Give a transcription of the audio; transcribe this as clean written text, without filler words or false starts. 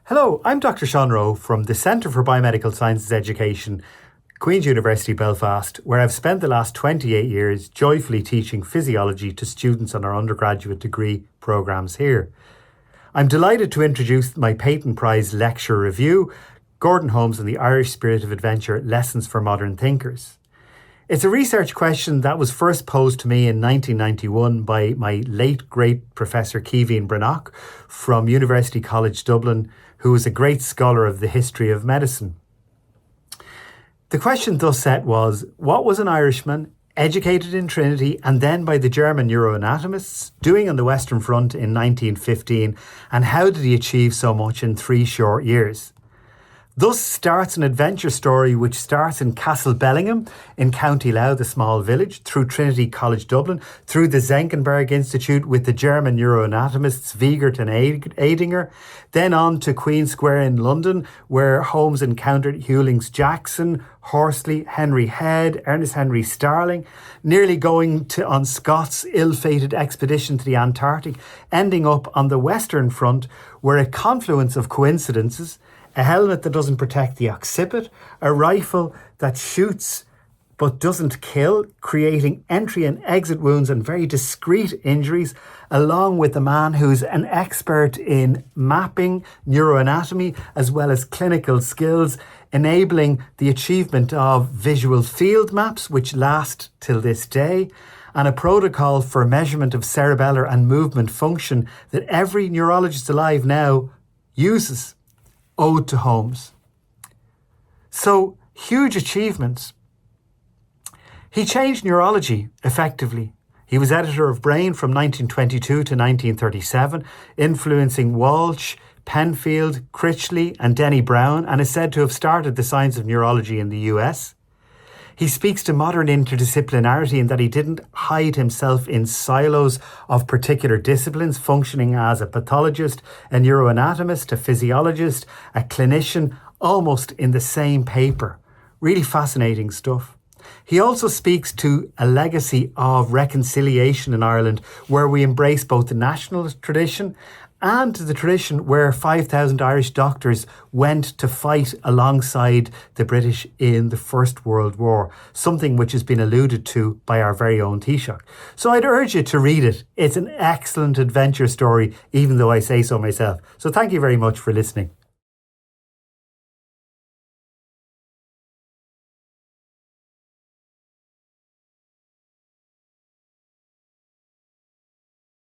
Hello, I'm Dr. Sean Rowe from the Centre for Biomedical Sciences Education, Queen's University, Belfast, where I've spent the last 28 years joyfully teaching physiology to students on our undergraduate degree programmes here. I'm delighted to introduce my Paton Prize Lecture review, Gordon Holmes and the Irish Spirit of Adventure, Lessons for Modern Thinkers. It's a research question that was first posed to me in 1991 by my late great Professor Kevin Brannock from University College Dublin, who was a great scholar of the history of medicine. The question thus set was, what was an Irishman, educated in Trinity and then by the German neuroanatomists, doing on the Western Front in 1915, and how did he achieve so much in 3 short years? Thus starts an adventure story which starts in Castlebellingham in County Louth, the small village, through Trinity College Dublin, through the Senckenberg Institute with the German neuroanatomists Wiegert and Edinger, then on to Queen Square in London, where Holmes encountered Hewlings Jackson, Horsley, Henry Head, Ernest Henry Starling, nearly going on Scott's ill-fated expedition to the Antarctic, ending up on the Western Front, where a confluence of coincidences, a helmet that doesn't protect the occiput, a rifle that shoots but doesn't kill, creating entry and exit wounds and very discreet injuries, along with a man who's an expert in mapping, neuroanatomy, as well as clinical skills, enabling the achievement of visual field maps, which last till this day, and a protocol for measurement of cerebellar and movement function that every neurologist alive now uses. Ode to Holmes. So, huge achievements. He changed neurology effectively. He was editor of Brain from 1922 to 1937, influencing Walsh, Penfield, Critchley and Denny Brown, and is said to have started the science of neurology in the US. He speaks to modern interdisciplinarity in that he didn't hide himself in silos of particular disciplines, functioning as a pathologist, a neuroanatomist, a physiologist, a clinician, almost in the same paper. Really fascinating stuff. He also speaks to a legacy of reconciliation in Ireland, where we embrace both the nationalist tradition and the tradition where 5,000 Irish doctors went to fight alongside the British in the First World War, something which has been alluded to by our very own Taoiseach. So I'd urge you to read it. It's an excellent adventure story, even though I say so myself. So thank you very much for listening.